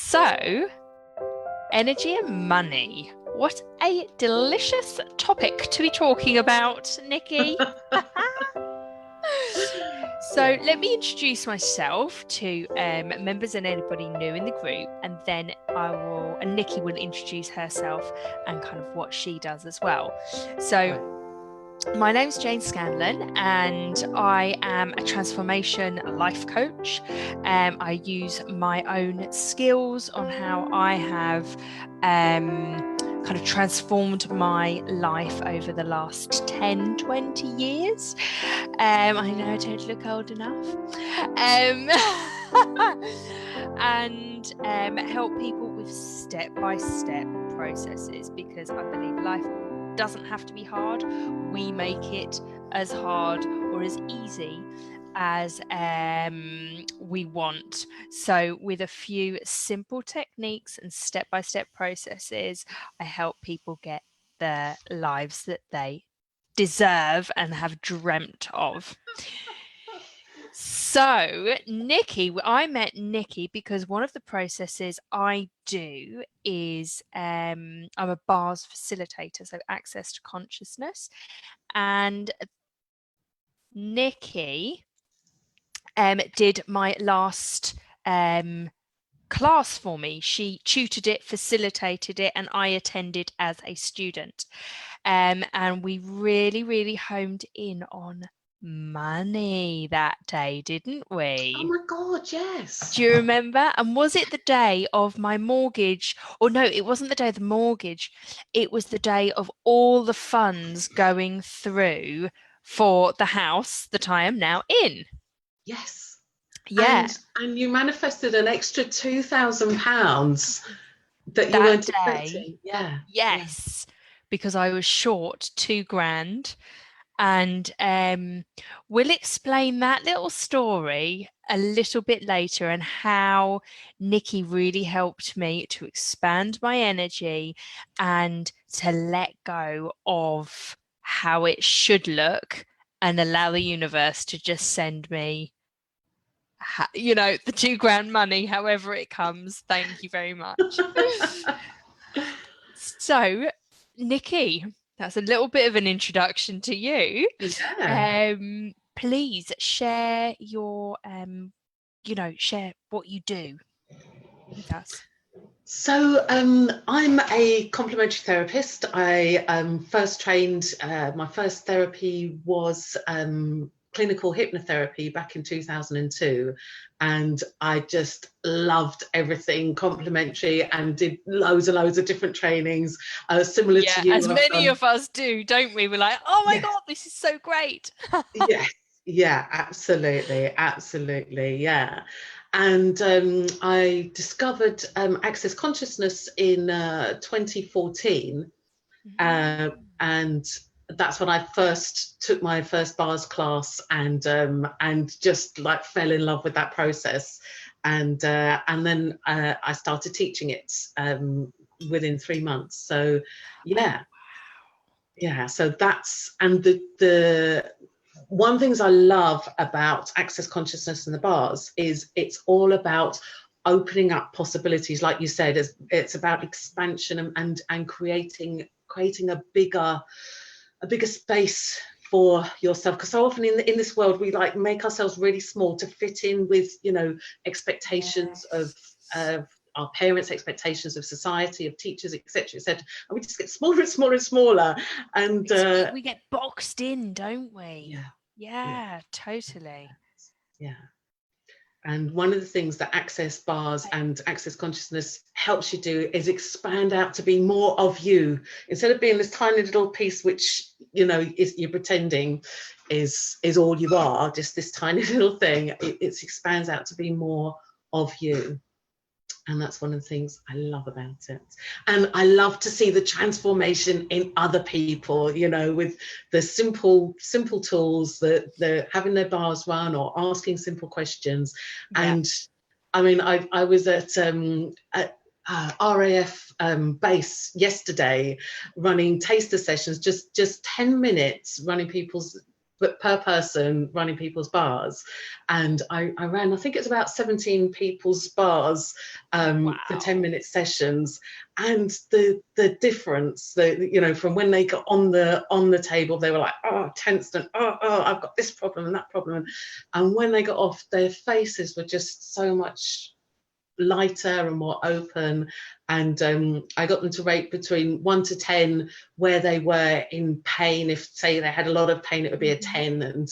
So, energy and money. What a delicious topic to be talking about, Nikki. So let me introduce myself to members and anybody new in the group, and then and Nikki will introduce herself and kind of what she does as well. So my name's Scanlan, and I am a transformation life coach. I use my own skills on how I have kind of transformed my life over the last 10, 20 years. I know I don't look old enough. And help people with step-by-step processes, because I believe life doesn't have to be hard. We make it as hard or as easy as we want. So with a few simple techniques and step-by-step processes, I help people get the lives that they deserve and have dreamt of. So Nikki, I met Nikki because one of the processes I do is I'm a bars facilitator, so access to consciousness. And Nikki did my last class for me. She tutored it, facilitated it, and I attended as a student. And we really, really homed in on money that day, didn't we? Oh my God, yes. Do you remember? And was it the day of my mortgage? Or no, it wasn't the day of the mortgage. It was the day of all the funds going through for the house that I am now in. Yes. Yeah. And you manifested an extra £2,000 that you weren't expecting. Yeah. Yes. Yeah. Because I was short £2,000. And we'll explain that little story a little bit later, and how Nikki really helped me to expand my energy and to let go of how it should look and allow the universe to just send me, the £2,000 money, however it comes. Thank you very much. So, Nikki, that's a little bit of an introduction to you. Yeah. Please share your, share what you do with us. So I'm a complementary therapist. I first trained, my first therapy was clinical hypnotherapy back in 2002. And I just loved everything complementary and did loads and loads of different trainings, similar to you. As many of us do, don't we? We're like, oh my God, this is so great. Yes, yeah, absolutely, yeah. And I discovered Access Consciousness in 2014, and that's when I first took my first bars class, and just like fell in love with that process, and then I started teaching it within 3 months. So yeah. Yeah, so that's, and the one things I love about Access Consciousness and the bars is it's all about opening up possibilities. Like you said, it's about expansion and creating a bigger space for yourself, because so often in this world we like make ourselves really small to fit in with expectations of our parents' expectations, of society, of teachers, etc., etc., and we just get smaller and smaller and smaller, and we get boxed in, don't we? Yeah, totally. Yeah. And one of the things that Access Bars and Access Consciousness helps you do is expand out to be more of you, instead of being this tiny little piece which you're pretending is all you are, just this tiny little thing. It expands out to be more of you. And that's one of the things I love about it. And I love to see the transformation in other people, with the simple tools, the having their bars run or asking simple questions. Yeah. And I mean, I was at RAF base yesterday running taster sessions, just 10 minutes running people's per person running people's bars, and I ran, I think it's about 17 people's bars for 10-minute sessions. And the difference, from when they got on the table, they were like, oh, tensed, and oh, I've got this problem and that problem, and when they got off, their faces were just so much lighter and more open. And I got them to rate between 1 to 10 where they were in pain. If, say, they had a lot of pain, it would be a 10, and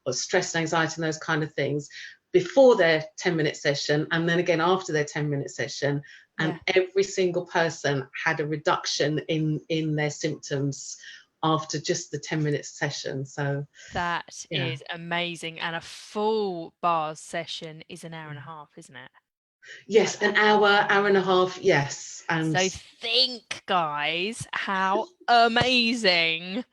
or stress and anxiety and those kind of things, before their 10-minute session, and then again after their 10-minute session. And every single person had a reduction in their symptoms after just the 10-minute session. So that is amazing. And a full bars session is an hour and a half, isn't it? Yes, an hour and a half. Yes. And so think, guys, how amazing.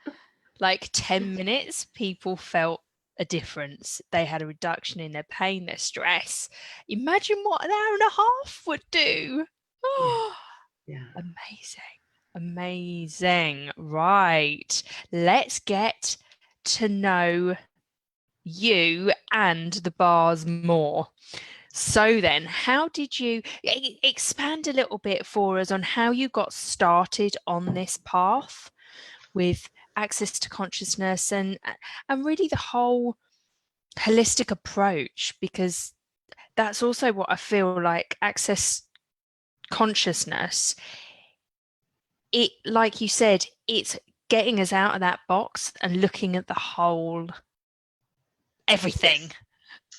Like 10 minutes, people felt a difference. They had a reduction in their pain, their stress. Imagine what an hour and a half would do. Yeah. Amazing. Right. Let's get to know you and the bars more. So then, how did you expand a little bit for us on how you got started on this path with access to consciousness and really the whole holistic approach? Because that's also what I feel like access consciousness, it, like you said, it's getting us out of that box and looking at the whole everything. Yes.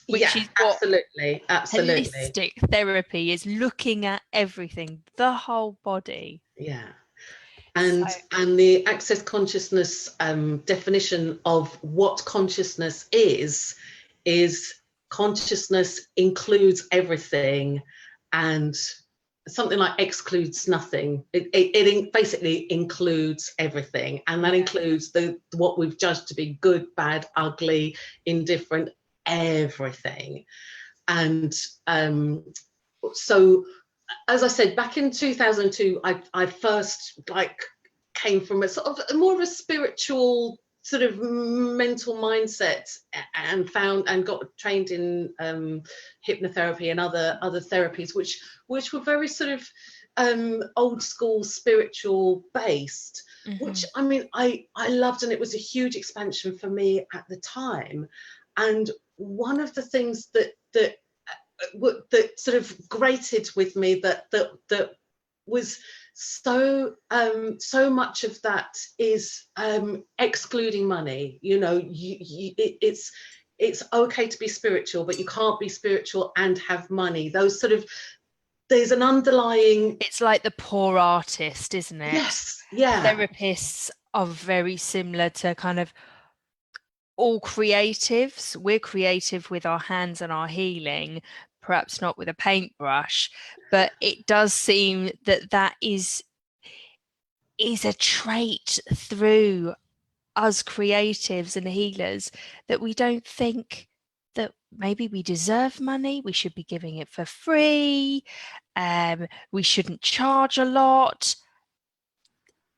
Which is what absolutely holistic therapy is, looking at everything, the whole body. And the access consciousness definition of what consciousness is consciousness includes everything, and something like excludes nothing. It basically includes everything, and that includes what we've judged to be good, bad, ugly, indifferent, everything. And so, as I said, back in 2002, I first came from a sort of more of a spiritual sort of mental mindset, and got trained in hypnotherapy and other therapies, which were very sort of old school spiritual based, which I mean I loved, and it was a huge expansion for me at the time. And one of the things that sort of grated with me, that was so much of that is excluding money. It's okay to be spiritual, but you can't be spiritual and have money. Those sort of, there's an underlying, it's like the poor artist, isn't it? Yes. Yeah. Therapists are very similar to kind of all creatives. We're creative with our hands and our healing, perhaps not with a paintbrush, but it does seem that is a trait through us creatives and healers, that we don't think that maybe we deserve money, we should be giving it for free, we shouldn't charge a lot,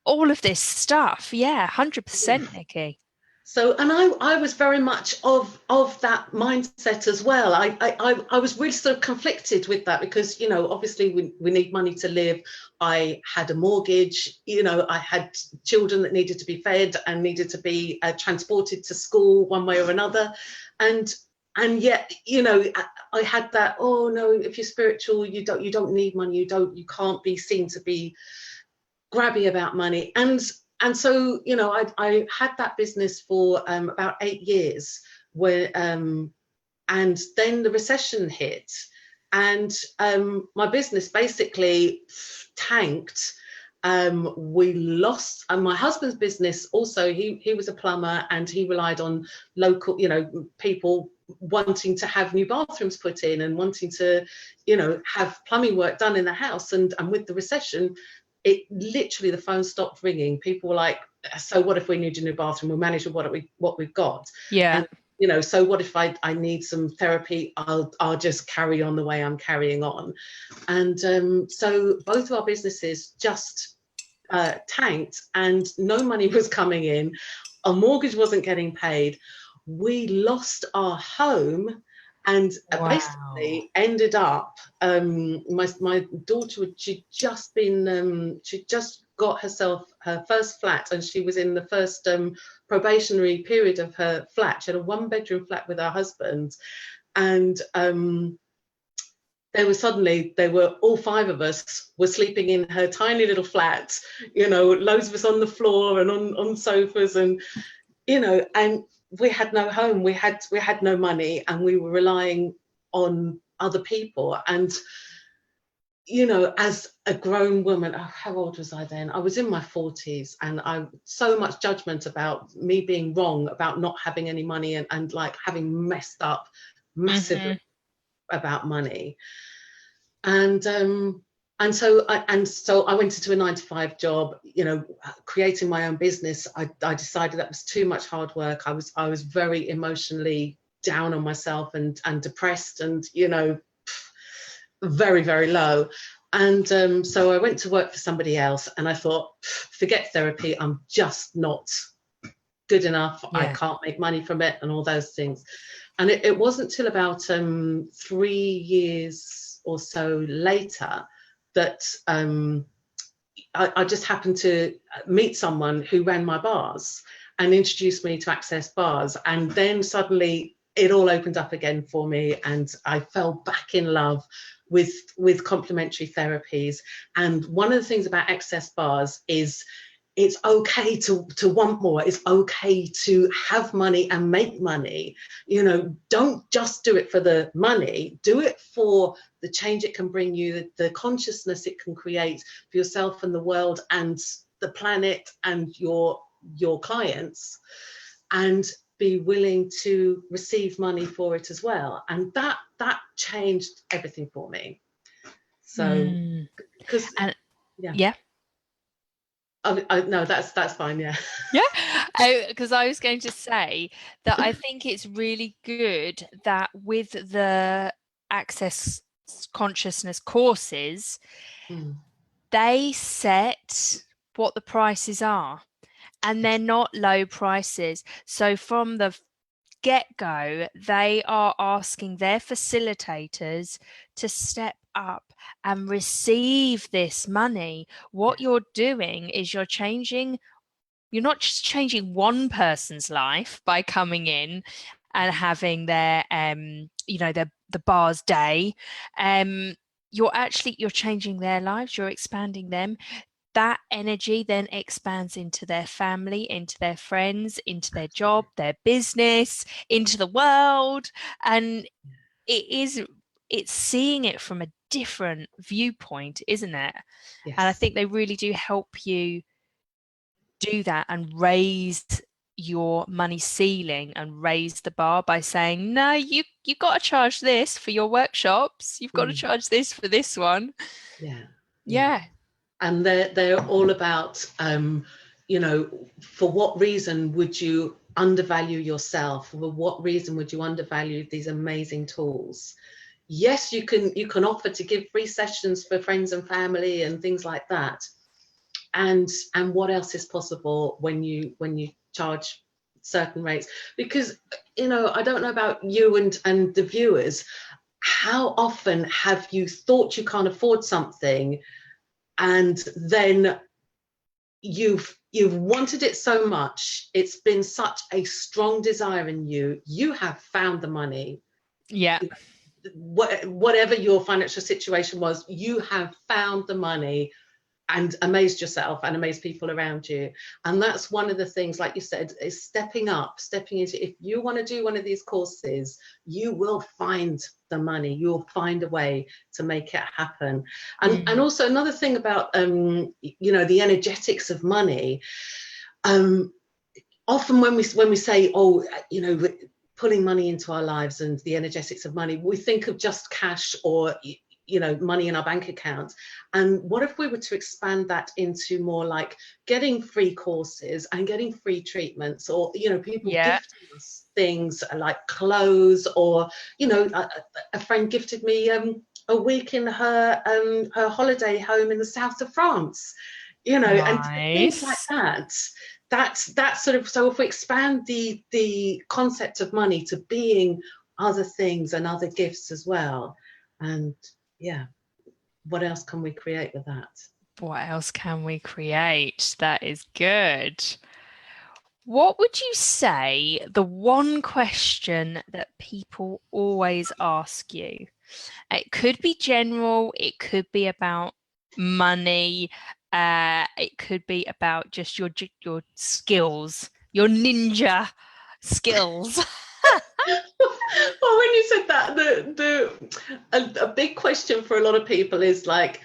all of this stuff. 100%, Nikki. So, and I was very much of that mindset as well. I was really sort of conflicted with that, because, obviously we need money to live. I had a mortgage, I had children that needed to be fed and needed to be transported to school one way or another. And yet, I had that, oh no, if you're spiritual, you don't need money. You can't be seen to be grabby about money. And so, I had that business for about 8 years, where, and then the recession hit, and my business basically tanked. We lost, and my husband's business also, he was a plumber, and he relied on local, people wanting to have new bathrooms put in and wanting to, have plumbing work done in the house. And with the recession, it literally, the phone stopped ringing. People were like, so what if we need a new bathroom? We'll manage with what we've got. And, so what if I need some therapy? I'll just carry on the way I'm carrying on. And so both of our businesses just tanked, and no money was coming in. our mortgage wasn't getting paid. We lost our home, and Wow. basically ended up, my daughter, she'd just got herself her first flat, and she was in the first probationary period of her flat. She had a 1-bedroom flat with her husband, and they were all 5 of us were sleeping in her tiny little flat, loads of us on the floor and on sofas, and and we had no home, we had no money, and we were relying on other people. And as a grown woman, how old was I then? I was in my 40s, and I so much judgment about me being wrong, about not having any money, and like having messed up massively about money. And so I went into a 9-to-5 job, creating my own business. I decided that was too much hard work. I was very emotionally down on myself, and depressed, and very, very low. And so I went to work for somebody else, and I thought, forget therapy, I'm just not good enough. Yeah. I can't make money from it, and all those things. And it wasn't till about 3 years or so later that I just happened to meet someone who ran my bars and introduced me to Access Bars. And then suddenly it all opened up again for me, and I fell back in love with complementary therapies. And one of the things about Access Bars is it's okay to want more. It's okay to have money and make money. Don't just do it for the money. Do it for the change it can bring you, the consciousness it can create for yourself and the world and the planet and your clients, and be willing to receive money for it as well. And that changed everything for me. So, because yeah. No, that's fine. Yeah. Because I was going to say that I think it's really good that with the Access Consciousness courses, they set what the prices are, and they're not low prices. So from the get-go, they are asking their facilitators to step up and receive this money. What you're doing is you're not just changing one person's life by coming in and having their the bars day. You're changing their lives, you're expanding them. That energy then expands into their family, into their friends, into their job, their business, into the world. And it's seeing it from a different viewpoint, isn't it? Yes. And I think they really do help you do that and raise your money ceiling and raise the bar by saying, no, you got to charge this for your workshops, you've got to charge this for this one. Yeah. And they're all about for what reason would you undervalue yourself? For what reason would you undervalue these amazing tools? Yes, you can offer to give free sessions for friends and family and things like that. And what else is possible when you charge certain rates? Because I don't know about you and the viewers, how often have you thought you can't afford something, and then you've wanted it so much, it's been such a strong desire in you, you have found the money. Whatever your financial situation was, you have found the money and amazed yourself and amazed people around you. And that's one of the things, like you said, is stepping into, if you want to do one of these courses, you will find the money, you'll find a way to make it happen. And also another thing about the energetics of money, often when we say, pulling money into our lives and the energetics of money, we think of just cash or money in our bank account. And what if we were to expand that into more like getting free courses and getting free treatments, or people gifting us things like clothes, or a friend gifted me a week in her holiday home in the south of France, and things like that. that's sort of, so if we expand the concept of money to being other things and other gifts as well, and yeah, what else can we create with that? What else can we create? That is good. What would you say the one question that people always ask you? It could be general, it could be about money, it could be about just your skills, your ninja skills. Well, when you said that, a big question for a lot of people is like,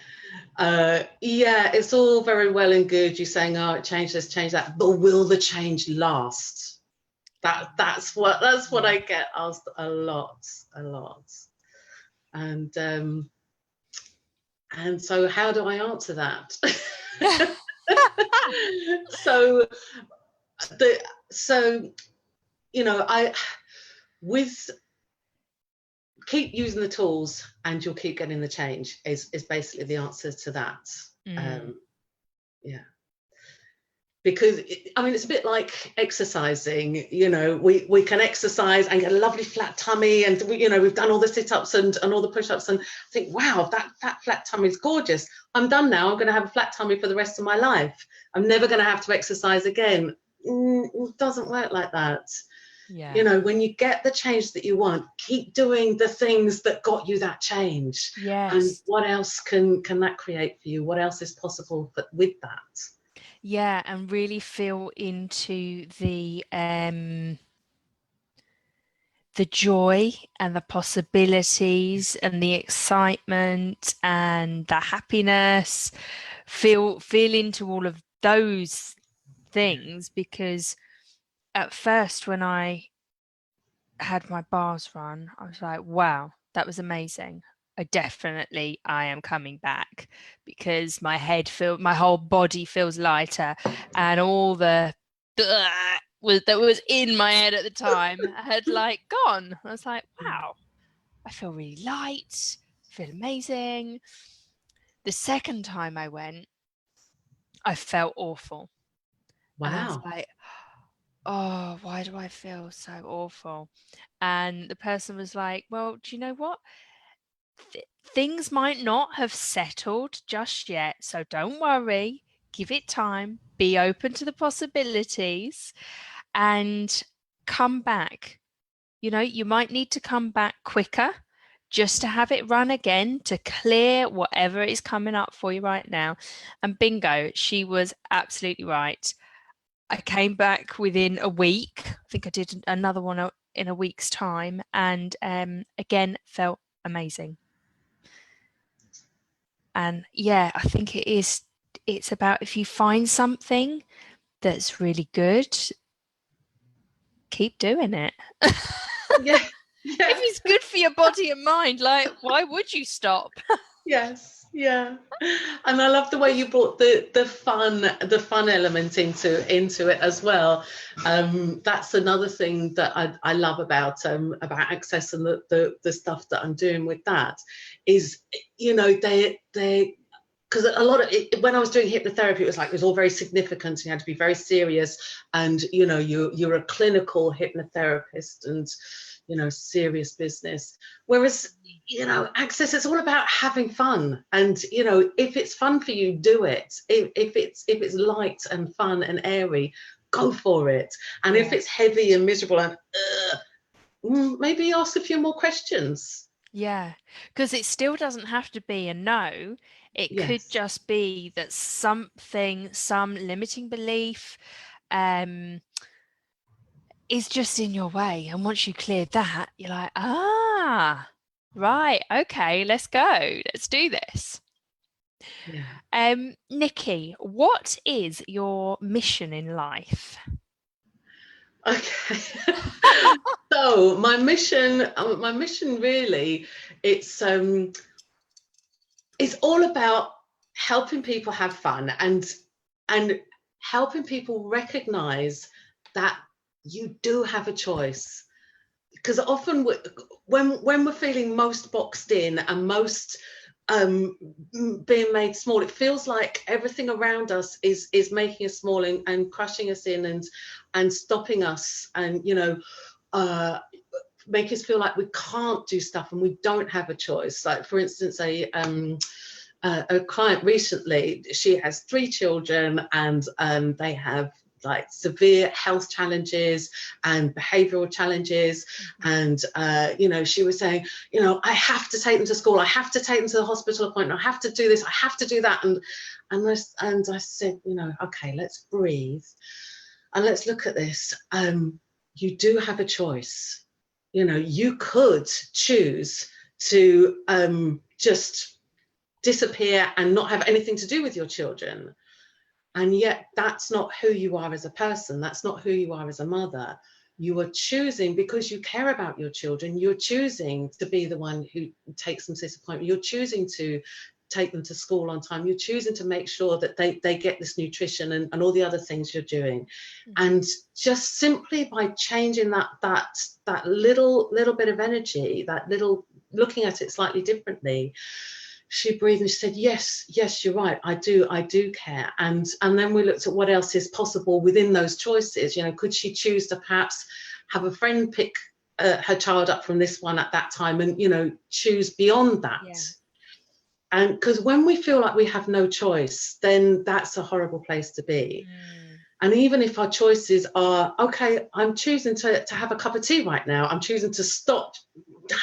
yeah, it's all very well and good you saying, oh, change this, change that, but will the change last? That's what I get asked a lot. And so how do I answer that? so so I with keep using the tools and you'll keep getting the change is basically the answer to that. Yeah, because I mean, it's a bit like exercising. We can exercise and get a lovely flat tummy, and we've done all the sit-ups and all the push-ups, and think, wow, that flat tummy is gorgeous. I'm done now. I'm going to have a flat tummy for the rest of my life. I'm never going to have to exercise again. It doesn't work like that. Yeah. When you get the change that you want, keep doing the things that got you that change. Yes. And what else can that create for you? What else is possible with that? Yeah, and really feel into the joy and the possibilities and the excitement and the happiness. Feel into all of those things, because at first when I had my bars run, I was like, wow, that was amazing. I am coming back, because my whole body feels lighter, and all the that was in my head at the time had like gone. I was like, wow, I feel really light, I feel amazing. The second time I went, I felt awful. And I was Wow. like, oh, why do I feel so awful? And the person was like, well, do you know what? Things might not have settled just yet, so don't worry. Give it time. Be open to the possibilities and come back. You might need to come back quicker just to have it run again to clear whatever is coming up for you right now. And bingo, she was absolutely right. I came back within a week. I think I did another one in a week's time, and again felt amazing. And yeah, I think it's about, if you find something that's really good, keep doing it. Yeah. If it's good for your body and mind, like, why would you stop? Yes. Yeah. And I love the way you brought the fun element into it as well. That's another thing that I love about Access and the stuff that I'm doing with that is, they because a lot of it, when I was doing hypnotherapy, it was all very significant, and you had to be very serious, and you're a clinical hypnotherapist, and serious business. Whereas Access, it's all about having fun, and if it's fun for you, do it. If it's light and fun and airy, go for it. And if it's heavy and miserable and maybe ask a few more questions. Yeah, because it still doesn't have to be a no. It could Yes. just be that some limiting belief is just in your way. And once you clear that, you're like, right, okay, let's go. Let's do this. Yeah. Nikki, what is your mission in life? Okay. So my mission really, it's all about helping people have fun and helping people recognize that you do have a choice. Because often when we're feeling most boxed in and most being made small. It feels like everything around us is making us small and crushing us in and stopping us, and make us feel like we can't do stuff and we don't have a choice. Like, for instance, a client recently, she has 3 children, and they have like severe health challenges and behavioral challenges. And she was saying, I have to take them to school, I have to take them to the hospital appointment, I have to do this, I have to do that. And I said, okay, let's breathe and let's look at this. You do have a choice. You could choose to just disappear and not have anything to do with your children. And yet that's not who you are as a person. That's not who you are as a mother. You are choosing, because you care about your children, you're choosing to be the one who takes them to this appointment. You're choosing to take them to school on time. You're choosing to make sure that they get this nutrition and all the other things you're doing. And just simply by changing that little bit of energy, that little, looking at it slightly differently, she breathed and she said, yes, you're right, I do care. And then we looked at what else is possible within those choices. Could she choose to perhaps have a friend pick her child up from this one at that time, and choose beyond that? Yeah. And because when we feel like we have no choice, then that's a horrible place to be. And even if our choices are, okay, I'm choosing to have a cup of tea right now, I'm choosing to stop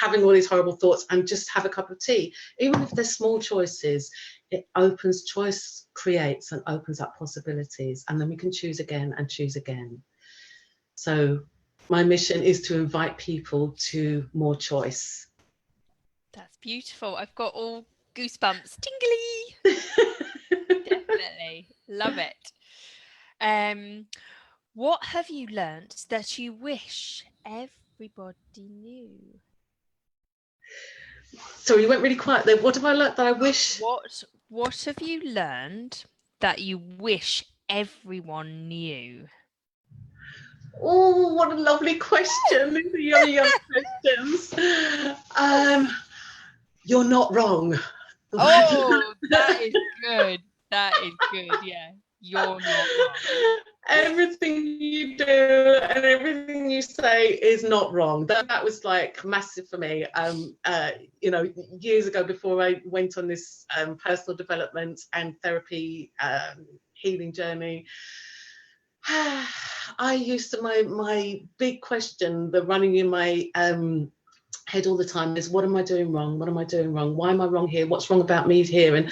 having all these horrible thoughts and just have a cup of tea. Even if they're small choices, it opens, choice creates and opens up possibilities. And then we can choose again and choose again. So my mission is to invite people to more choice. That's beautiful. I've got all goosebumps, tingly. Definitely love it. What have you learnt that you wish everybody knew? Sorry, you went really quiet there. What have I learnt that I wish? What have you learned that you wish everyone knew? Oh, what a lovely question. These are young questions. You're not wrong. Oh, that is good. That is good. Yeah, you're not wrong. Everything you do and everything you say is not wrong. That was like massive for me. Years ago, before I went on this personal development and therapy healing journey, I used to, my big question, the running in my head all the time, is what am I doing wrong? What am I doing wrong? Why am I wrong here? What's wrong about me here?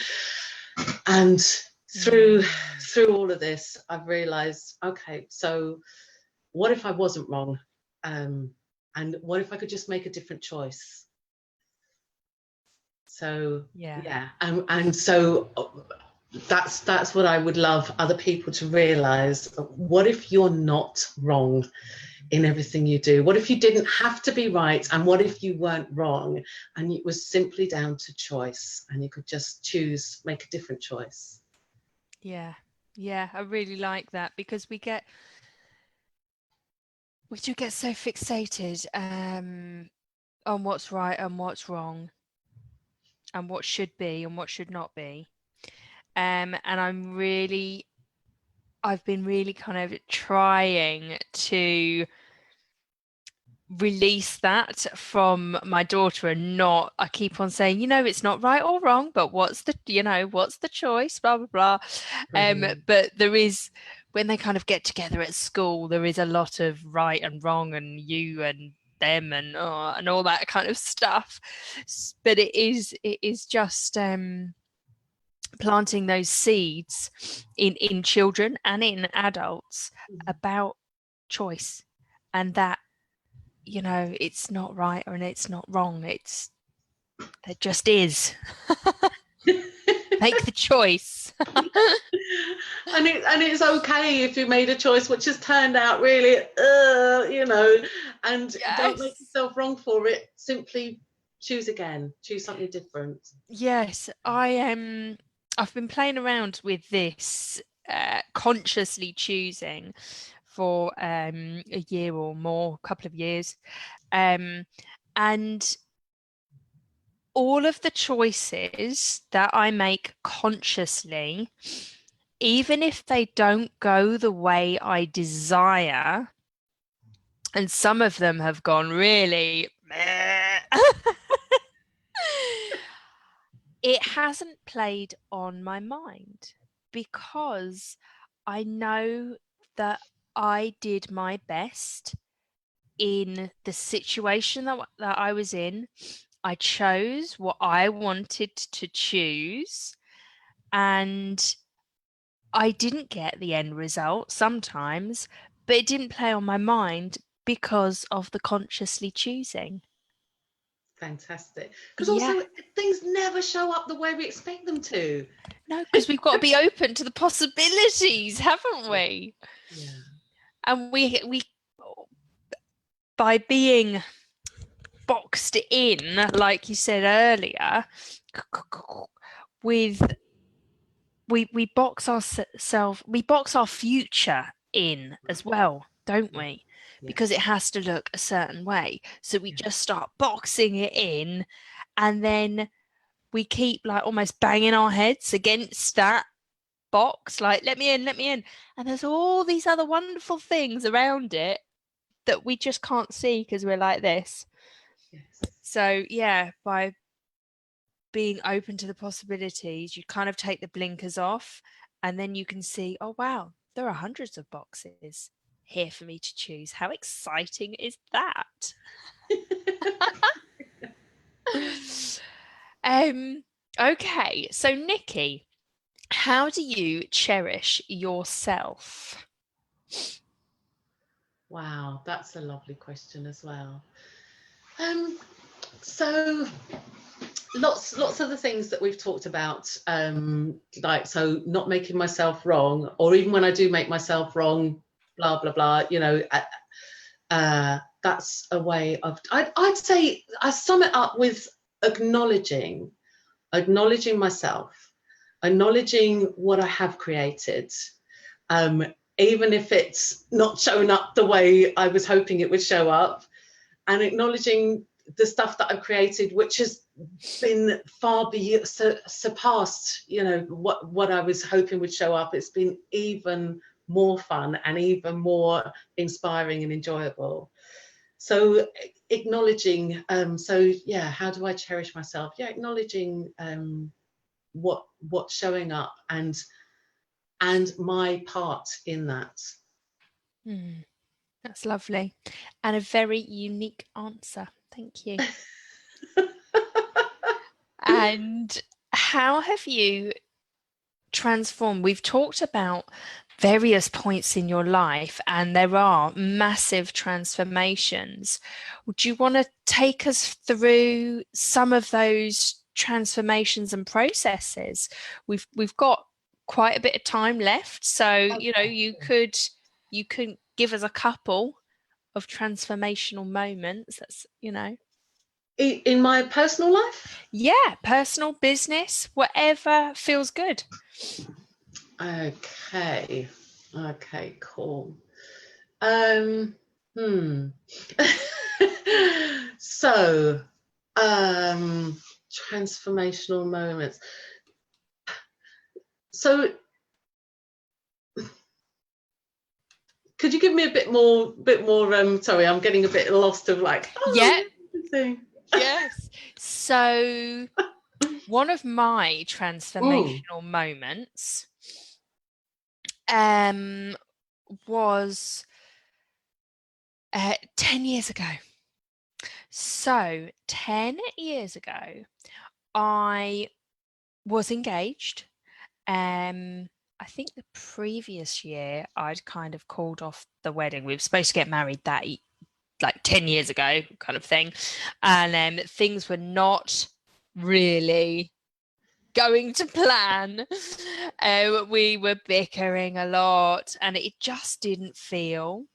And through all of this, I've realized, okay, so what if I wasn't wrong? And what if I could just make a different choice? So yeah. And so that's what I would love other people to realize. What if you're not wrong in everything you do? What if you didn't have to be right? And what if you weren't wrong and it was simply down to choice and you could just choose, make a different choice? Yeah, I really like that, because we do get so fixated on what's right and what's wrong and what should be and what should not be. And I've been really kind of trying to release that from my daughter, and not, I keep on saying, it's not right or wrong, but what's the choice, blah blah blah. But there is, when they kind of get together at school, there is a lot of right and wrong and you and them and all that kind of stuff. But it is just planting those seeds in children and in adults about choice, and that it's not right and it's not wrong, it just is. Make the choice. and it's okay if you made a choice which has turned out really and yes. Don't make yourself wrong for it. Simply choose again, choose something different. Yes, I've been playing around with this, consciously choosing for a year or more, a couple of years, and all of the choices that I make consciously, even if they don't go the way I desire, and some of them have gone really meh, it hasn't played on my mind because I know that I did my best in the situation that I was in. I chose what I wanted to choose, and I didn't get the end result sometimes, but it didn't play on my mind because of the consciously choosing. Fantastic. Because Yeah. also things never show up the way we expect them to. No, because we've got to be open to the possibilities, haven't Yeah. we? Yeah. And we by being boxed in, like you said earlier, with we box ourselves, we box our future in as well, don't Yeah. we? Because it Yes. has to look a certain way. So we Yeah. just start boxing it in, and then we keep like almost banging our heads against that box, like, let me in, let me in. And there's all these other wonderful things around it that we just can't see because we're like this. Yes. So, yeah, by being open to the possibilities, you kind of take the blinkers off, and then you can see, oh, wow, there are hundreds of boxes here for me to choose. How exciting is that? um, okay, so Nikki, how do you cherish yourself? Wow, that's a lovely question as well. So lots of the things that we've talked about, like, so not making myself wrong, or even when I do make myself wrong, blah blah blah, that's a way of, I'd say I sum it up with acknowledging myself, acknowledging what I have created, um, even if it's not showing up the way I was hoping it would show up, and acknowledging the stuff that I've created, which has been far surpassed, what I was hoping would show up. It's been even more fun and even more inspiring and enjoyable. So acknowledging, how do I cherish myself? Yeah, acknowledging what's showing up, and my part in that. That's lovely. And a very unique answer. Thank you. And how have you transformed? We've talked about various points in your life, and there are massive transformations. Would you want to take us through some of those transformations and processes? We've got quite a bit of time left, so Okay. you could give us a couple of transformational moments. That's, In my personal life. yeah, personal, business, whatever feels good. Okay. Okay, cool. Um, hmm. So, transformational moments. So, could you give me a bit more, sorry, I'm getting a bit lost of like, Yeah, everything. yes. So one of my Mm. transformational moments um was 10 years ago. So 10 years ago, I was engaged. I think the previous year I'd kind of called off the wedding. We were supposed to get married that like 10 years ago, kind of thing. And things were not really going to plan. We were bickering a lot, and it just didn't feel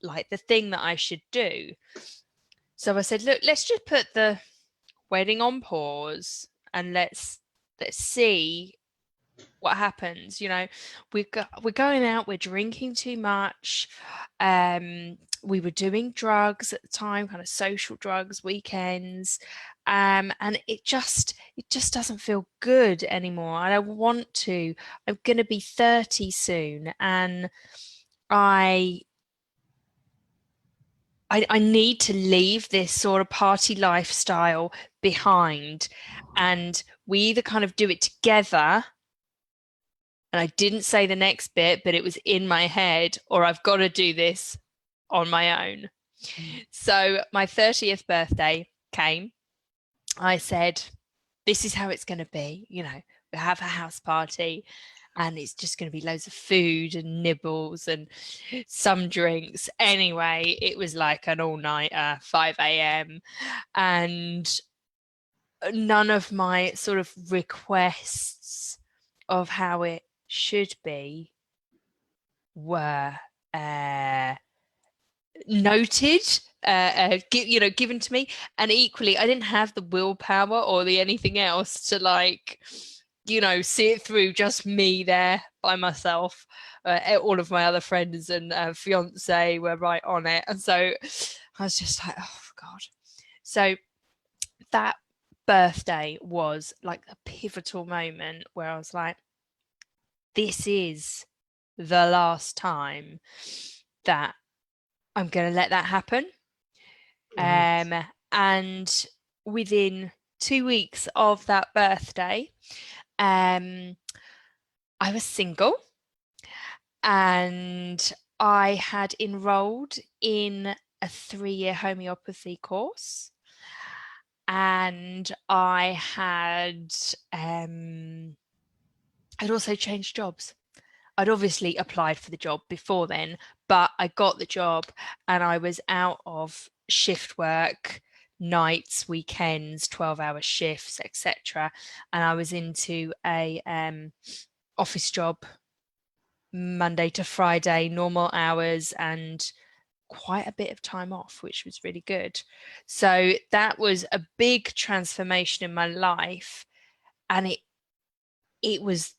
like the thing that I should do. So I said, look, let's just put the wedding on pause, and let's see what happens. We're going out, we're drinking too much. We were doing drugs at the time, kind of social drugs, weekends. And it just doesn't feel good anymore. I don't want to. I'm gonna be 30 soon, and I I need to leave this sort of party lifestyle behind. And we either kind of do it together, and I didn't say the next bit, but it was in my head, or I've got to do this on my own. So my 30th birthday came. I said, this is how it's going to be. We have a house party, and it's just going to be loads of food and nibbles and some drinks. Anyway, it was like an all-nighter, 5 a.m. And none of my sort of requests of how it should be were noted, given to me. And equally, I didn't have the willpower or the anything else to see it through, just me there by myself. All of my other friends and fiance were right on it. And so I was just like, oh, God. So that birthday was like a pivotal moment where I was like, this is the last time that I'm going to let that happen. Right. And within 2 weeks of that birthday, I was single, and I had enrolled in a 3-year homeopathy course, and I'd also changed jobs. I'd obviously applied for the job before then, but I got the job, and I was out of shift work, nights, weekends, 12-hour shifts, etc. And I was into a office job, Monday to Friday, normal hours, and quite a bit of time off, which was really good. So that was a big transformation in my life, and it was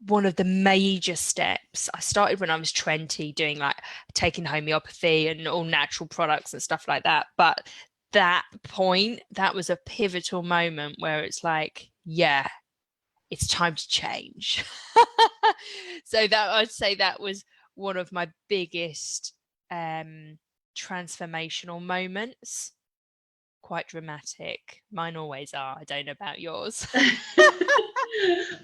one of the major steps. I started when I was 20 doing like taking homeopathy and all natural products and stuff like that. But that point, that was a pivotal moment where it's like, yeah, it's time to change. So that I'd say that was one of my biggest transformational moments. Quite dramatic. Mine always are. I don't know about yours.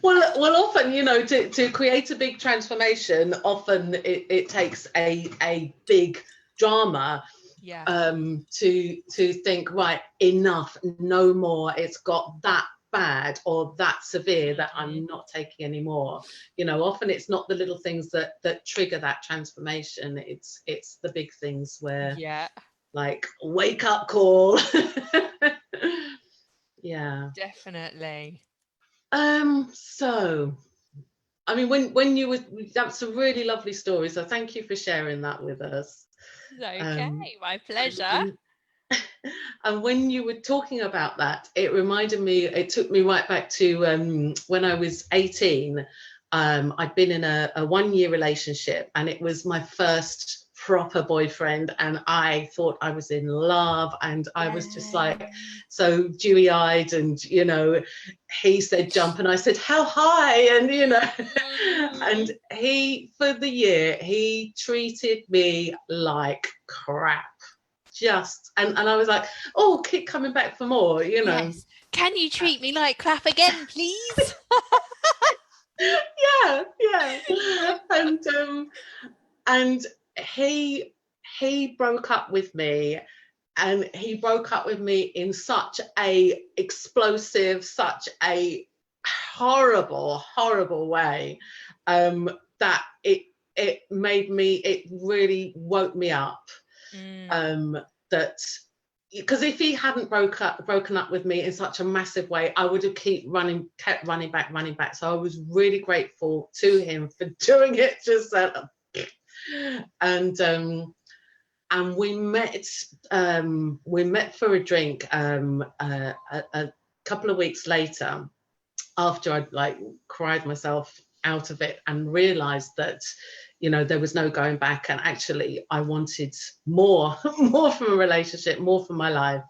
Well, often, to create a big transformation, often it takes a big drama Yeah. to think, right, enough, no more. It's got that bad or that severe that I'm not taking anymore. Often it's not the little things that trigger that transformation. It's the big things where, Yeah, like, wake up call. Yeah. definitely. So, I mean, when you were, that's a really lovely story. So thank you for sharing that with us. Okay, Um, my and, pleasure. and and when you were talking about that, it reminded me. It took me right back to when I was 18. I'd been in a 1-year relationship, and it was my first proper boyfriend, and I thought I was in love, and I was just Yeah. like so dewy-eyed, and he said jump, and I said how high, and and Mm. he, for the year, he treated me like crap. And I was like, oh, keep coming back for more. Yes. Can you treat me like crap again, please? Yeah, yeah. And he broke up with me, and he broke up with me in such a explosive, such a horrible way, that it really woke me up. Mm. That Because if he hadn't broken up with me in such a massive way, I would have kept running back. So I was really grateful to him for doing it. Just and we met for a drink a couple of weeks later, after I'd like cried myself out of it and realized that, you know, there was no going back, and actually I wanted more more from a relationship, more from my life,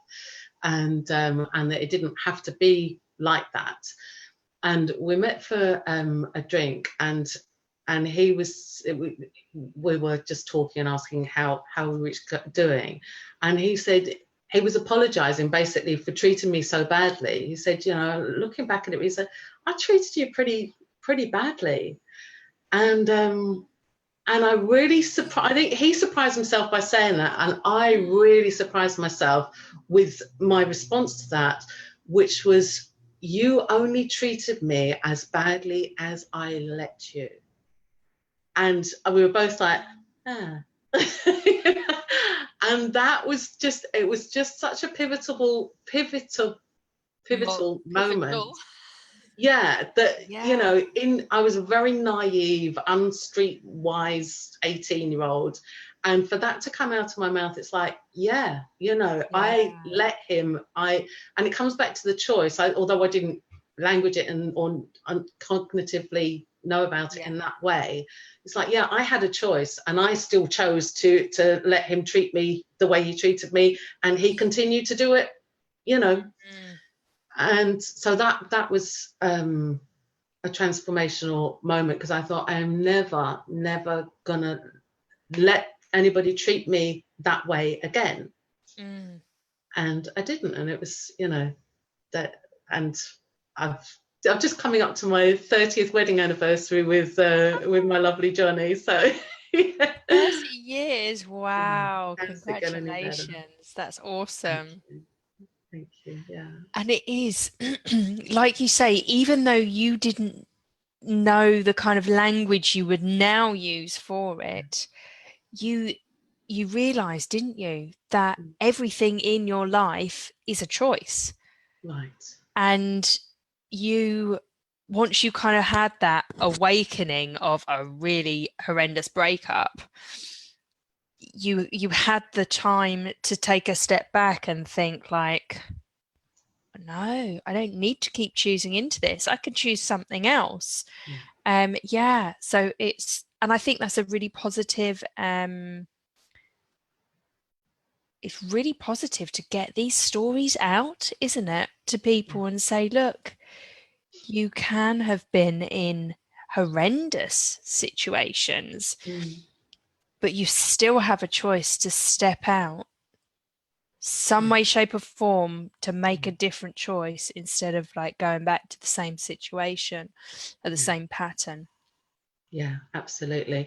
and that it didn't have to be like that. And we met for a drink, and we were just talking and asking how we were doing, and he said he was apologizing basically for treating me so badly. He said, you know, looking back at it, he said, I treated you pretty badly. And I really I think he surprised himself by saying that, and I really surprised myself with my response to that, which was, you only treated me as badly as I let you. And we were both like, ah. And that was just, it was just such a pivotal moment. Yeah, that, you know, I was a very naive, unstreetwise 18-year-old, and for that to come out of my mouth, it's like, yeah, you know, I let him, and it comes back to the choice. Although I didn't language it and cognitively know about it in that way, it's like, yeah, I had a choice, and I still chose to let him treat me the way he treated me, and he continued to do it, you know. And so that was a transformational moment, because I thought, I am never gonna let anybody treat me that way again. And I didn't, and it was, you know, that, and I'm just coming up to my 30th wedding anniversary with my lovely Johnny, so 30 years, wow. Congratulations, that's awesome. Thank you. Yeah. And it is, like you say, even though you didn't know the kind of language you would now use for it, you realized, didn't you, that everything in your life is a choice. Right. And once you kind of had that awakening of a really horrendous breakup, you had the time to take a step back and think like, no, I don't need to keep choosing into this. I can choose something else. So it's, and I think that's a really positive, it's really positive to get these stories out, isn't it, to people and say, look, you can have been in horrendous situations, but you still have a choice to step out some way, shape or form to make a different choice instead of like going back to the same situation or the same pattern. Yeah, absolutely.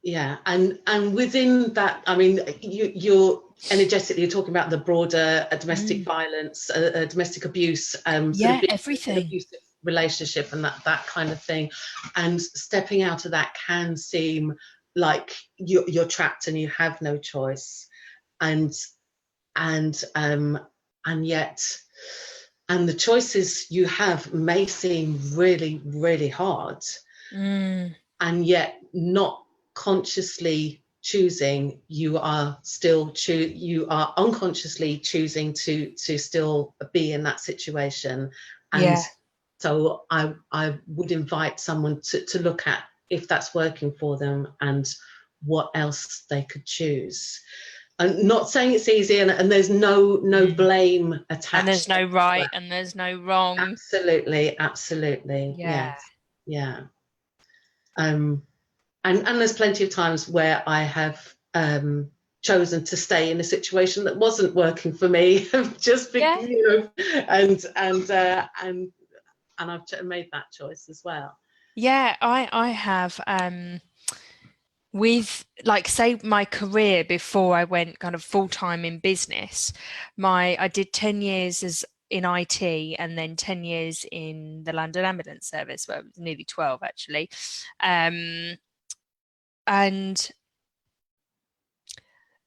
Yeah, and within that, I mean, you're energetically, you're talking about the broader domestic violence, domestic abuse, Everything, abusive relationship, and that kind of thing. And stepping out of that can seem like you're trapped and you have no choice, and yet, and the choices you have may seem really, really hard, and yet not consciously choosing, you are unconsciously choosing to still be in that situation. And so I would invite someone to look at if that's working for them and what else they could choose. I'm not saying it's easy, and there's no blame attached, and there's no right and there's no wrong. Absolutely. Yes. And there's plenty of times where I have chosen to stay in a situation that wasn't working for me, just because, you know, and I've made that choice as well. I have with, like, say, my career before I went kind of full-time in business, I did 10 years as in IT and then 10 years in the London Ambulance Service, well, nearly 12 actually. And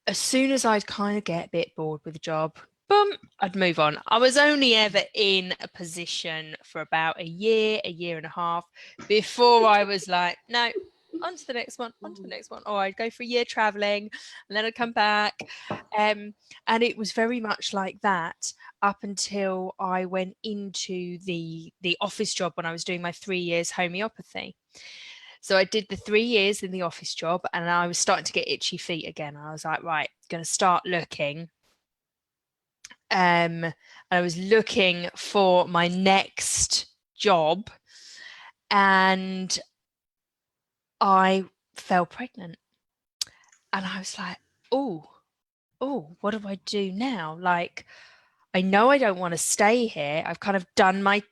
as soon as I'd kind of get a bit bored with the job, boom, I'd move on. I was only ever in a position for about a year and a half before I was like, no, on to the next one, on to the next one. Or I'd go for a year traveling and then I'd come back. And it was very much like that up until I went into the office job when I was doing my 3 years homeopathy. So I did the 3 years in the office job and I was starting to get itchy feet again. I was like, right, going to start looking. And I was looking for my next job and I fell pregnant. And I was like, oh, what do I do now? Like, I know I don't want to stay here. I've kind of done my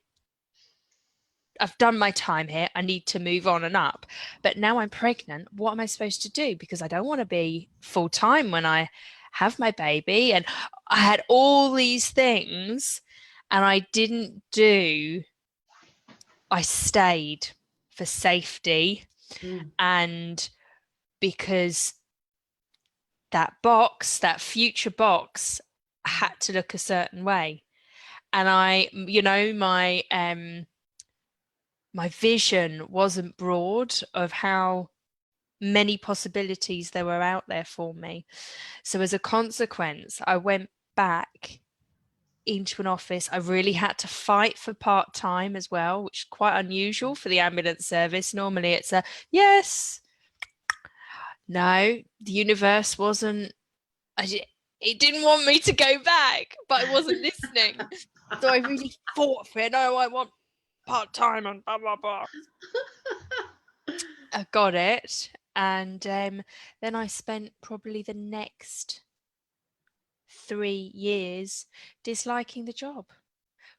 time here. I need to move on and up. But now I'm pregnant. What am I supposed to do? Because I don't want to be full time when I have my baby. And I had all these things and I didn't do, I stayed for safety and because that box, that future box had to look a certain way. And I, my vision wasn't broad of how many possibilities there were out there for me. So as a consequence, I went back into an office. I really had to fight for part-time as well, which is quite unusual for the ambulance service. Normally it's a yes. No, the universe wasn't, it didn't want me to go back, but I wasn't listening. So I really fought for it. No, I want part-time and blah, blah, blah. I got it. And then I spent probably the next 3 years disliking the job.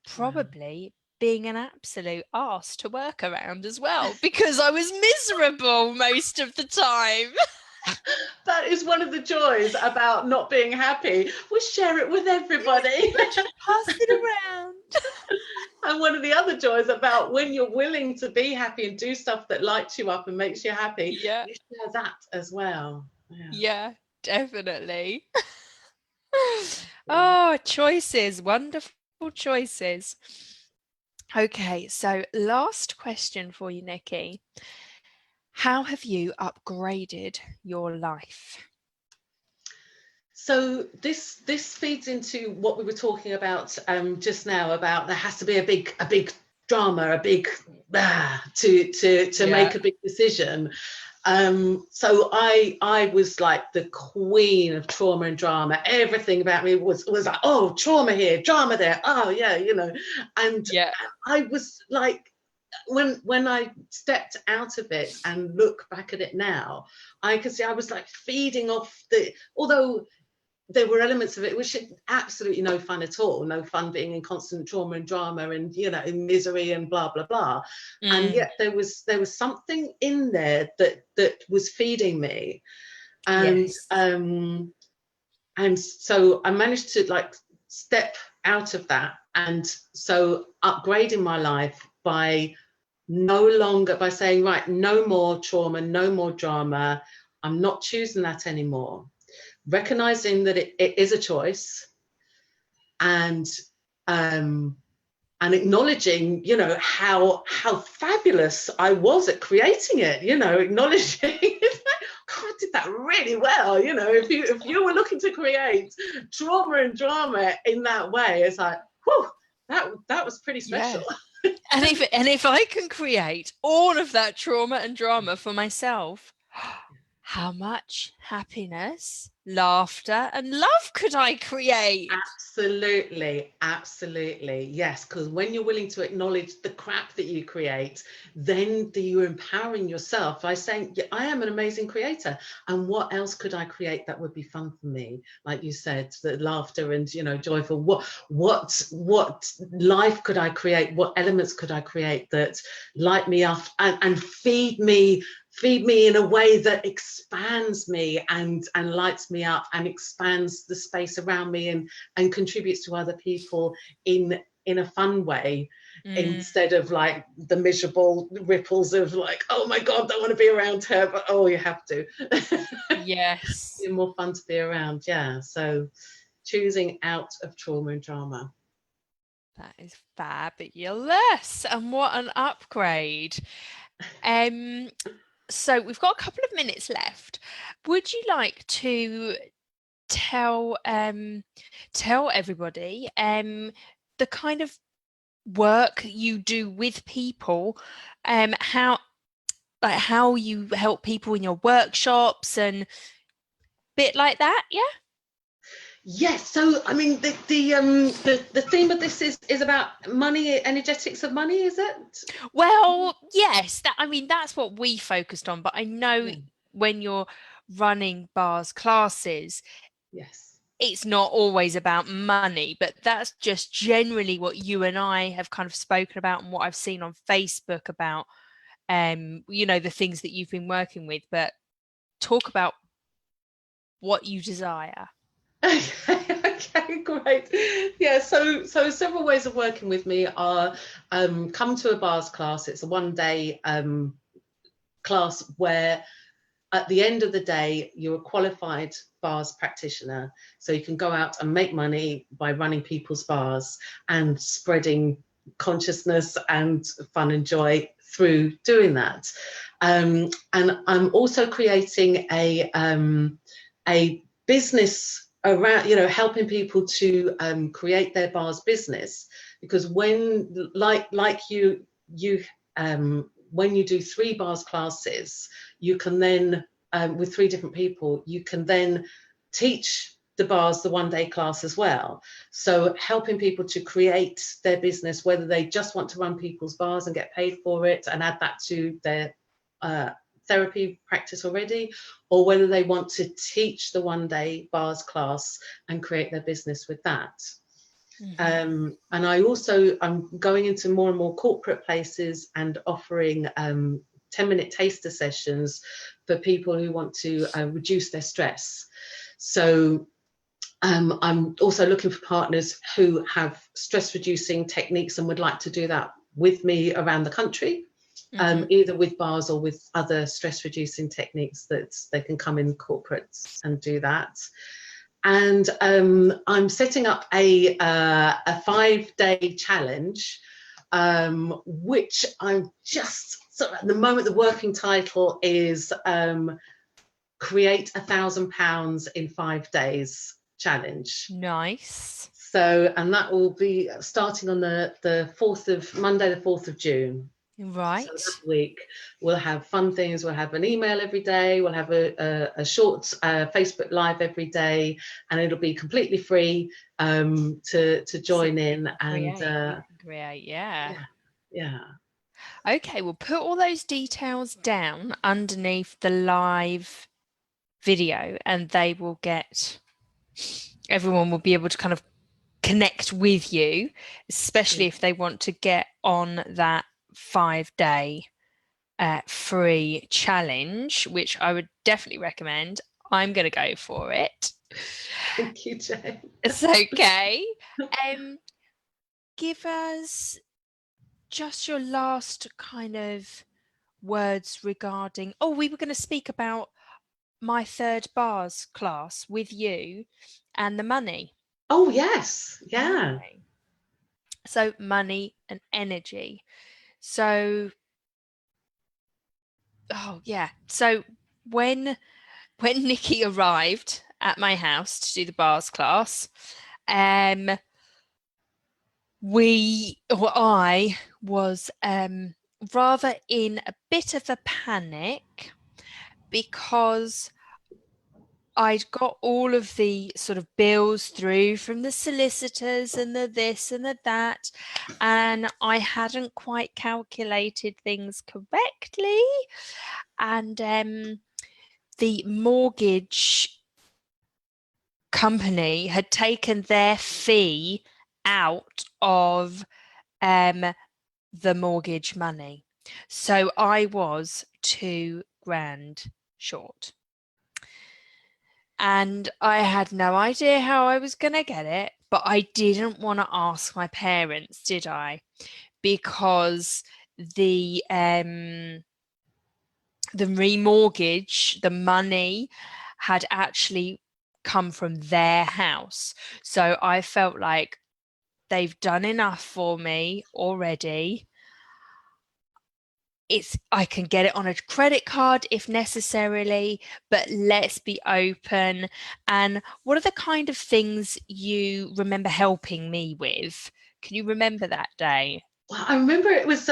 Probably being an absolute arse to work around as well, because I was miserable most of the time. That is one of the joys about not being happy. We share it with everybody. Pass it around. And one of the other joys about when you're willing to be happy and do stuff that lights you up and makes you happy, you share that as well. Yeah, definitely. Oh, choices, wonderful choices. Okay, so last question for you, Nikki. How have you upgraded your life? So this feeds into what we were talking about just now, about there has to be a big drama, a big to make a big decision. So I was like the queen of trauma and drama. Everything about me was like, oh, trauma here, drama there, oh yeah, and I was like, when I stepped out of it and look back at it now, I can see I was like feeding off although there were elements of it which are absolutely no fun at all, no fun being in constant trauma and drama and in misery and blah blah blah. And yet there was something in there that was feeding me, and so I managed to like step out of that, and so upgrading my life by saying, right, no more trauma, no more drama. I'm not choosing that anymore. Recognizing that it is a choice, and acknowledging, how fabulous I was at creating it. Acknowledging, God, I did that really well. If you were looking to create trauma and drama in that way, it's like, whew, that was pretty special. Yeah. And if I can create all of that trauma and drama for myself, how much happiness, laughter, and love could I create? Absolutely. Yes, because when you're willing to acknowledge the crap that you create, then you're empowering yourself by saying, yeah, I am an amazing creator. And what else could I create that would be fun for me? Like you said, the laughter and, joyful. What life could I create? What elements could I create that light me up and feed me in a way that expands me and lights me up and expands the space around me and contributes to other people in a fun way, instead of like the miserable ripples of like, oh my God, don't want to be around her, but oh, you have to. Yes. It's more fun to be around. Yeah. So choosing out of trauma and drama. That is fabulous. And what an upgrade. So we've got a couple of minutes left. Would you like to tell everybody the kind of work you do with people, how you help people in your workshops and bit like that? Yeah. Yes, so I mean the theme of this is about money, energetics of money, is it? Well, yes, that I mean that's what we focused on, but I know Yeah. when you're running bars classes, Yes. it's not always about money, but that's just generally what you and I have kind of spoken about and what I've seen on Facebook about the things that you've been working with, but talk about what you desire. Okay, great. Yeah, so several ways of working with me are come to a bars class. It's a 1 day class where at the end of the day, you're a qualified bars practitioner. So you can go out and make money by running people's bars and spreading consciousness and fun and joy through doing that. And I'm also creating a business around, helping people to create their bars business, because when you when you do 3 bars classes, you can then with 3 different people, you can then teach the bars the 1 day class as well. So helping people to create their business, whether they just want to run people's bars and get paid for it and add that to their therapy practice already, or whether they want to teach the 1 day bars class and create their business with that. And I'm going into more and more corporate places and offering 10-minute taster sessions for people who want to reduce their stress. So I'm also looking for partners who have stress reducing techniques and would like to do that with me around the country, either with bars or with other stress reducing techniques that they can come in corporates and do that. And I'm setting up a 5-day challenge, which I'm just at the moment, the working title is Create £1,000 in 5 days challenge. Nice. So, and that will be starting on Monday, the 4th of June. Right. So that week we'll have fun things. We'll have an email every day. We'll have a short Facebook live every day, and it'll be completely free to join in and create. Yeah. Yeah. Okay, we'll put all those details down underneath the live video, and everyone will be able to kind of connect with you, especially if they want to get on that 5-day free challenge, which I would definitely recommend. I'm going to go for it. Thank you, Jane. It's okay. Give us just your last kind of words regarding. Oh, we were going to speak about my 3rd bars class with you and the money. Oh, yes. Yeah. Okay. So money and energy. So, oh yeah. So when Nikki arrived at my house to do the bars class, I was rather in a bit of a panic because I'd got all of the sort of bills through from the solicitors and the this and the that, and I hadn't quite calculated things correctly. And the mortgage company had taken their fee out of the mortgage money. So I was 2 grand short. And I had no idea how I was going to get it, but I didn't want to ask my parents, did I? Because the remortgage, the money had actually come from their house. So I felt like they've done enough for me already. I can get it on a credit card if necessarily, but let's be open. And what are the kind of things you remember helping me with? Can you remember that day? Well, I remember it was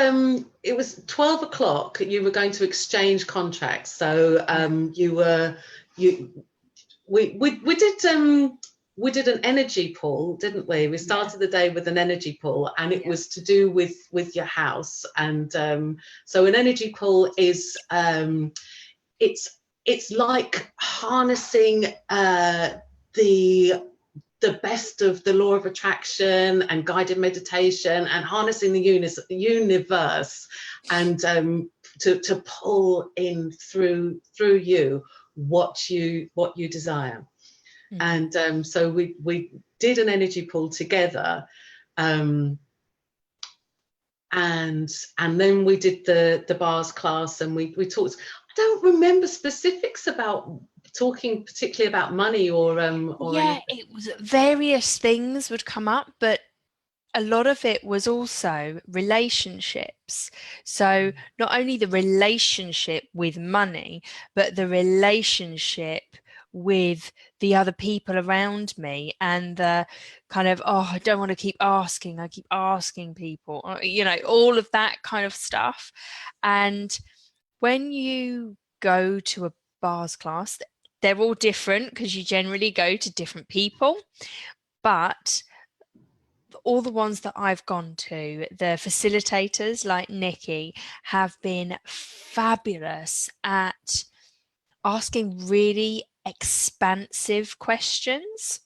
12 o'clock. You were going to exchange contracts. So Yeah. you were you we did an energy pool, didn't we? We Yeah. started the day with an energy pool, and it Yeah. was to do with your house. And so an energy pool is it's like harnessing the the best of the law of attraction and guided meditation and harnessing the universe and to pull in through you what you desire. Mm. And so we did an energy pool together, um, and then we did the bars class, and we talked. I don't remember specifics about talking particularly about money or Yeah, anything. it was various things would come up, but a lot of it was also relationships. So not only the relationship with money, but the relationship with the other people around me, and the kind of, oh, I don't want to keep asking, I keep asking people, all of that kind of stuff. And when you go to a bars class, they're all different because you generally go to different people, but all the ones that I've gone to, the facilitators like Nikki have been fabulous at asking really expansive questions.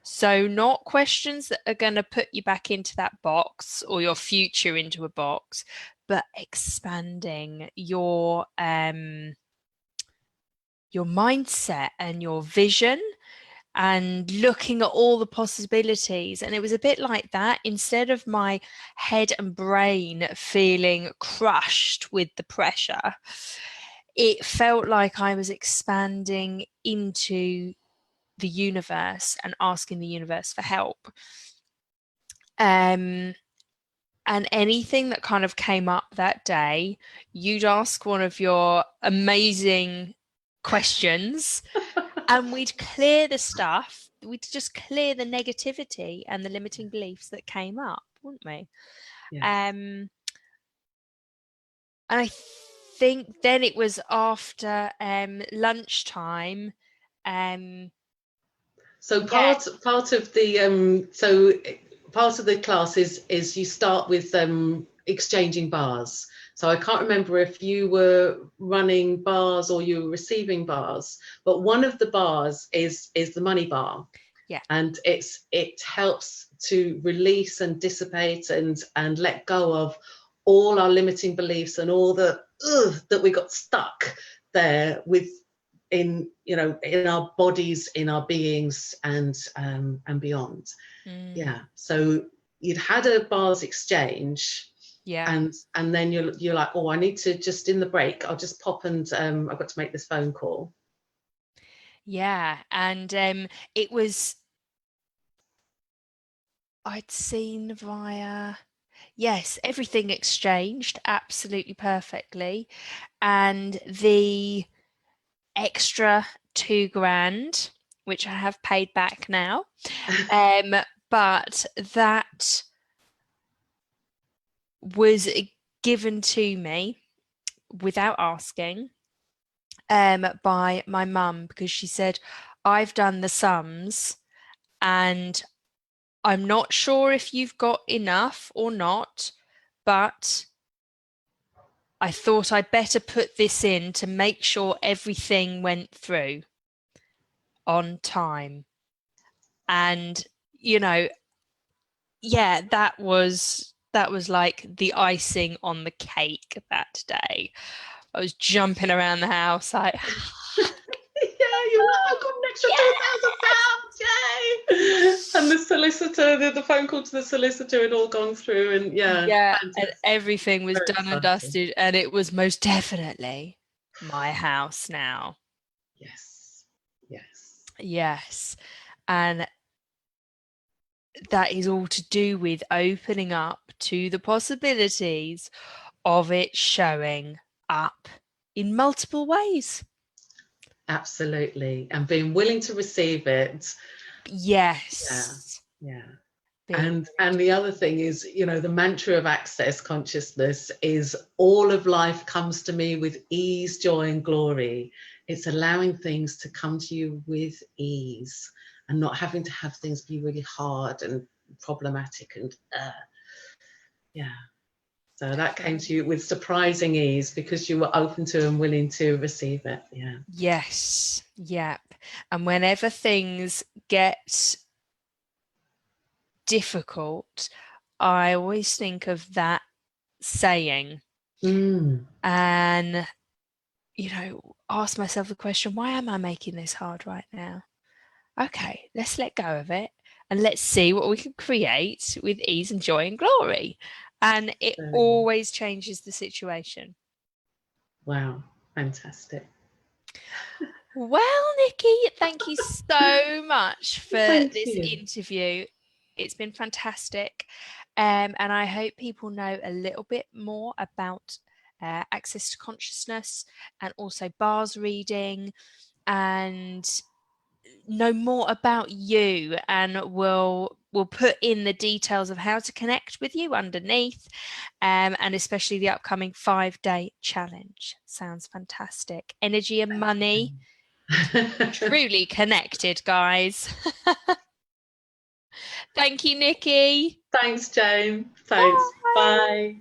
So, not questions that are going to put you back into that box or your future into a box, but expanding your mindset and your vision and looking at all the possibilities. And it was a bit like that. Instead of my head and brain feeling crushed with the pressure, it felt like I was expanding into the universe and asking the universe for help. And anything that kind of came up that day, you'd ask one of your amazing questions, and we'd clear the stuff. We'd just clear the negativity and the limiting beliefs that came up, wouldn't we? Yes. And I think then it was after lunchtime. Um, So yeah, part of the part of the class is you start with exchanging bars. So I can't remember if you were running bars or you were receiving bars, but one of the bars is the money bar, yeah. and it helps to release and dissipate and let go of all our limiting beliefs and all the that we got stuck there with in our bodies, in our beings, and beyond. Mm, Yeah, so you'd had a bars exchange, yeah. and then you're like, oh, I need to just in the break, I'll just pop and I've got to make this phone call. Yeah. And it was, I'd seen via, yes, everything exchanged absolutely perfectly. And the extra 2 grand, which I have paid back now. Um, but that was given to me without asking, by my mum, because she said, I've done the sums and I'm not sure if you've got enough or not, but I thought I'd better put this in to make sure everything went through on time. And, you know, yeah, that was like the icing on the cake that day. I was jumping around the house like, Yeah, you were like, I've got an extra £2,000, yay! And the solicitor, the phone call to the solicitor had all gone through, and yeah, yeah, and fantastic, everything was very done and exciting. dusted, and it was most definitely my house now. Yes, yes. Yes. And that is all to do with opening up to the possibilities of it showing up in multiple ways. Absolutely. And being willing to receive it. Yeah. Yes. Yeah. Being And the other thing is, you know, the mantra of access consciousness is all of life comes to me with ease, joy, and glory. It's allowing things to come to you with ease and not having to have things be really hard and problematic and yeah. So that came to you with surprising ease because you were open to and willing to receive it. Yeah. yes, yep. And whenever things get difficult, I always think of that saying Mm. and, ask myself the question, why am I making this hard right now? Okay, let's let go of it and let's see what we can create with ease and joy and glory. And it always changes the situation. Wow. Fantastic. Well, Nikki, thank you so much for Thank this you. interview. It's been fantastic. And I hope people know a little bit more about access to consciousness and also bars reading and know more about you, and we'll put in the details of how to connect with you underneath, and especially the upcoming 5-day challenge. Sounds fantastic. Energy and money truly connected, guys. Thank you, Nikki. Thanks, Jane. Thanks. Bye. Bye.